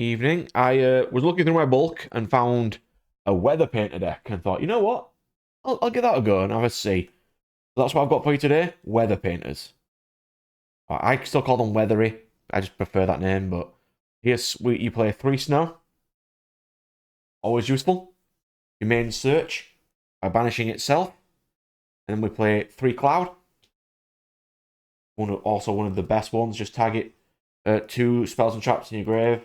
Evening. I was looking through my bulk and found a weather painter deck and thought, you know what? I'll give that a go and have a see. So that's what I've got for you today. Weather painters. I still call them weathery. I just prefer that name. But here's you play 3 snow. Always useful. Your main search by banishing itself. And then we play 3 cloud. Also one of the best ones. Just tag it 2 spells and traps in your grave.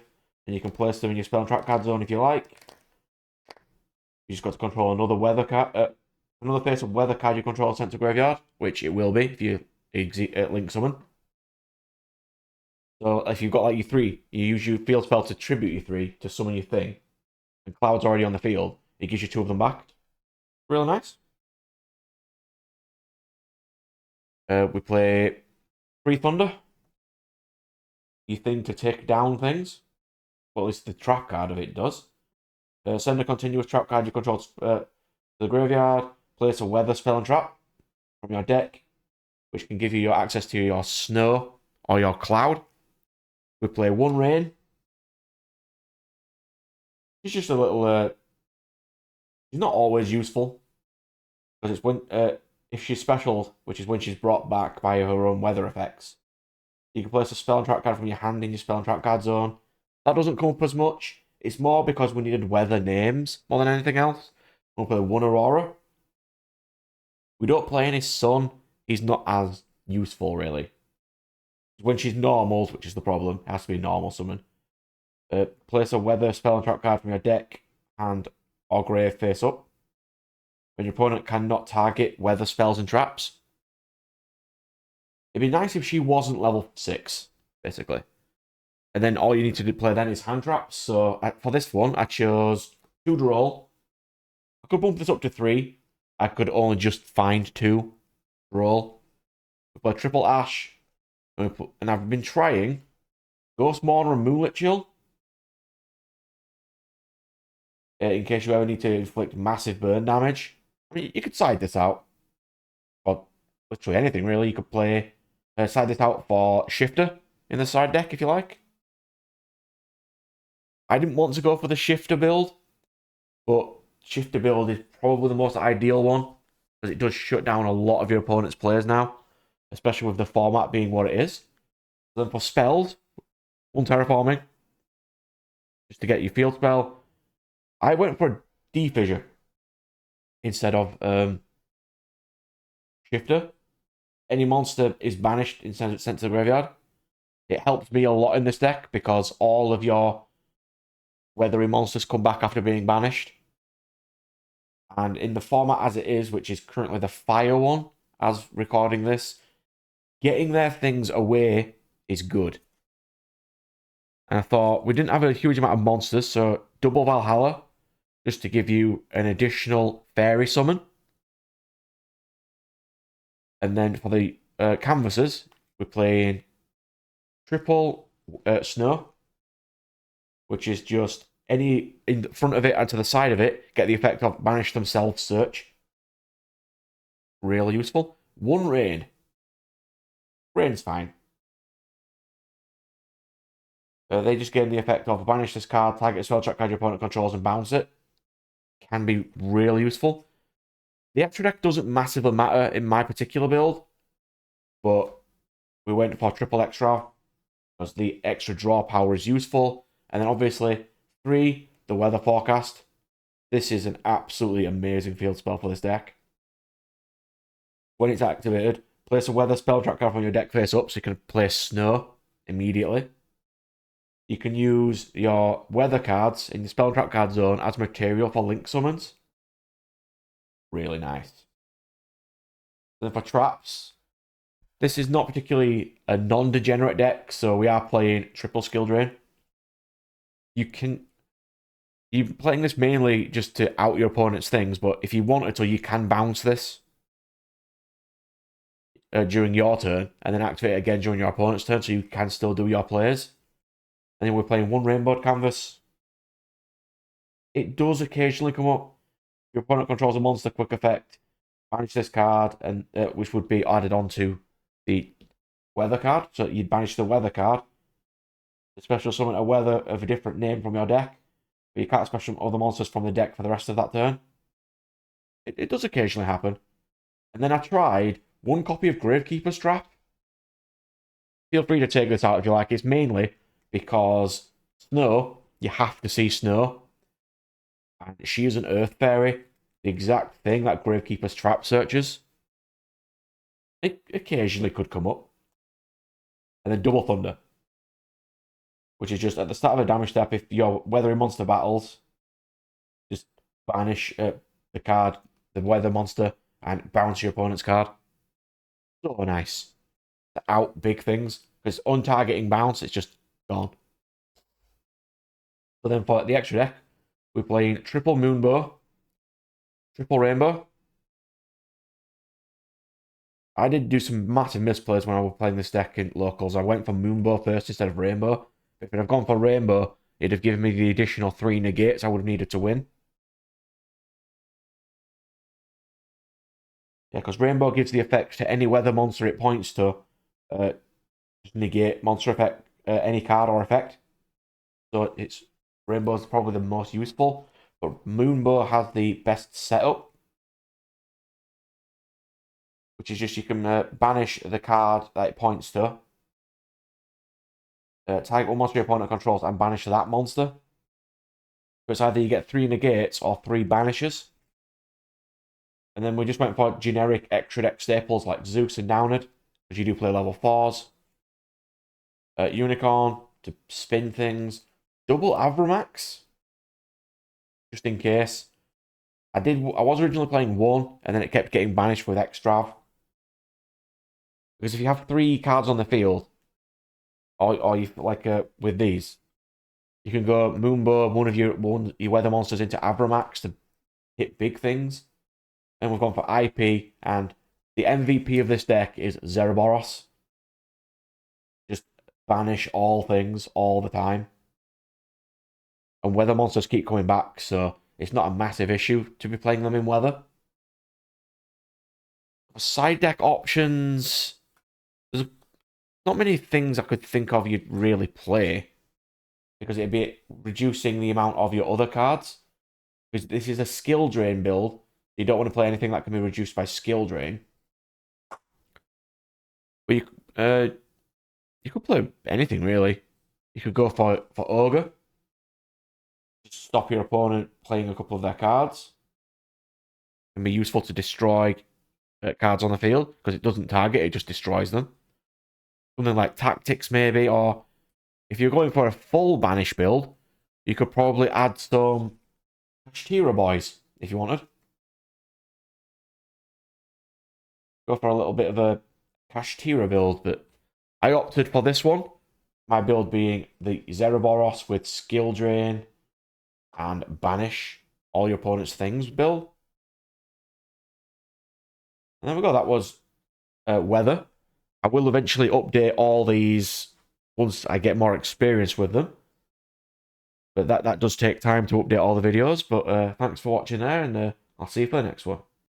And you can place them in your spell and trap card zone if you like. You just got to control another weather card, another face of weather card you control sent to graveyard, which it will be if you link summon. So if you've got like your 3, you use your field spell to tribute your 3 to summon your thing, and Cloud's already on the field. It gives you 2 of them back. Really nice. We play 3 Thunder. Your thing to take down things. Well, at least the trap card of it does. Send a continuous trap card you control to the graveyard. Place a weather spell and trap from your deck, which can give you your access to your snow or your cloud. We play 1 rain. It's just a little. She's not always useful because it's when if she's special, which is when she's brought back by her own weather effects. You can place a spell and trap card from your hand in your spell and trap card zone. That doesn't come up as much. It's more because we needed weather names more than anything else. We'll play 1 Aurora. We don't play any Sun. He's not as useful, really. When she's normals, which is the problem, it has to be a normal summon. Place a weather spell and trap card from your deck, hand, or grave face up. When your opponent cannot target weather spells and traps. It'd be nice if she wasn't level 6, basically. And then all you need to play then is hand traps. So for this one, I chose 2 to roll. I could bump this up to 3. I could only just find 2 to roll. We play triple Ash. And I've been trying Ghost Mourner and Moonlit Chill. In case you ever need to inflict massive burn damage. I mean, you could side this out. Or literally anything, really. You could play side this out for Shifter in the side deck, if you like. I didn't want to go for the Shifter build, but Shifter build is probably the most ideal one, because it does shut down a lot of your opponent's players now, especially with the format being what it is. So then for spells, 1 terraforming, just to get your field spell. I went for Defissure instead of Shifter. Any monster is banished instead of sent to the graveyard. It helps me a lot in this deck because all of your weathery monsters come back after being banished. And in the format as it is, which is currently the fire one, as recording this, getting their things away is good. And I thought we didn't have a huge amount of monsters, so double Valhalla, just to give you an additional fairy summon. And then for the canvases, we're playing triple snow, which is just any in front of it and to the side of it, get the effect of banish themselves search. Really useful. 1 rain. Rain's fine. They just gain the effect of banish this card, target a spell track card your opponent controls, and bounce it. Can be really useful. The extra deck doesn't massively matter in my particular build, but we went for triple extra because the extra draw power is useful. And then obviously 3, the weather forecast. This is an absolutely amazing field spell for this deck. When it's activated, place a weather spell track card from your deck face up so you can place snow immediately. You can use your weather cards in the spell trap card zone as material for link summons. Really nice. Then for traps, this is not particularly a non-degenerate deck, so we are playing triple skill drain. You're playing this mainly just to out your opponent's things, but if you wanted to, you can bounce this during your turn, and then activate it again during your opponent's turn, so you can still do your plays. And then we're playing 1 rainbow canvas. It does occasionally come up. Your opponent controls a monster, quick effect. Banish this card, and which would be added onto the weather card. So you'd banish the weather card. Special summon a weather of a different name from your deck, but you can't special summon other monsters from the deck for the rest of that turn. It does occasionally happen. And then I tried one copy of Gravekeeper's Trap. Feel free to take this out if you like. It's mainly because Snow, you have to see Snow. And she is an Earth Fairy, the exact thing that Gravekeeper's Trap searches. It occasionally could come up. And then Double Thunder, which is just at the start of a damage step, if you're weathering monster battles, just banish the card, the weather monster, and bounce your opponent's card. So nice. To out big things, because untargeting bounce, it's just gone. So then for the extra deck, we're playing triple Moonbow, triple Rainbow. I did do some massive misplays when I was playing this deck in locals. I went for Moonbow first instead of Rainbow. If I'd have gone for Rainbow, it'd have given me the additional 3 negates I would have needed to win. Yeah, because Rainbow gives the effect to any weather monster it points to. Just negate monster effect, any card or effect. So it's Rainbow's probably the most useful. But Moonbow has the best setup, which is just you can banish the card that it points to. Target one monster your opponent controls and banish that monster. So it's either you get 3 negates or 3 banishes. And then we just went for generic extra deck staples like Zeus and Downard, because you do play level 4s. Unicorn to spin things. Double Avramax, just in case. I was originally playing 1, and then it kept getting banished with Extrav. Because if you have 3 cards on the field, or you like with these, you can go Moonbow one of your weather monsters into Avramax to hit big things. And we've gone for IP, and the MVP of this deck is Zeraboros. Just banish all things all the time. And weather monsters keep coming back, so it's not a massive issue to be playing them in weather. Side deck options, there's not many things I could think of you'd really play, because it'd be reducing the amount of your other cards. Because this is a skill drain build. You don't want to play anything that can be reduced by skill drain. But you could play anything really. You could go for Ogre. Just stop your opponent playing a couple of their cards. It can be useful to destroy cards on the field, because it doesn't target, it just destroys them. Something like Tactics maybe, or if you're going for a full banish build, you could probably add some Kashtira boys if you wanted. Go for a little bit of a Kashtira build, but I opted for this one. My build being the Zeraboros with Skill Drain and Banish all your opponent's things build. And there we go, that was Weather. I will eventually update all these once I get more experience with them. But that does take time to update all the videos. But thanks for watching there, and I'll see you for the next one.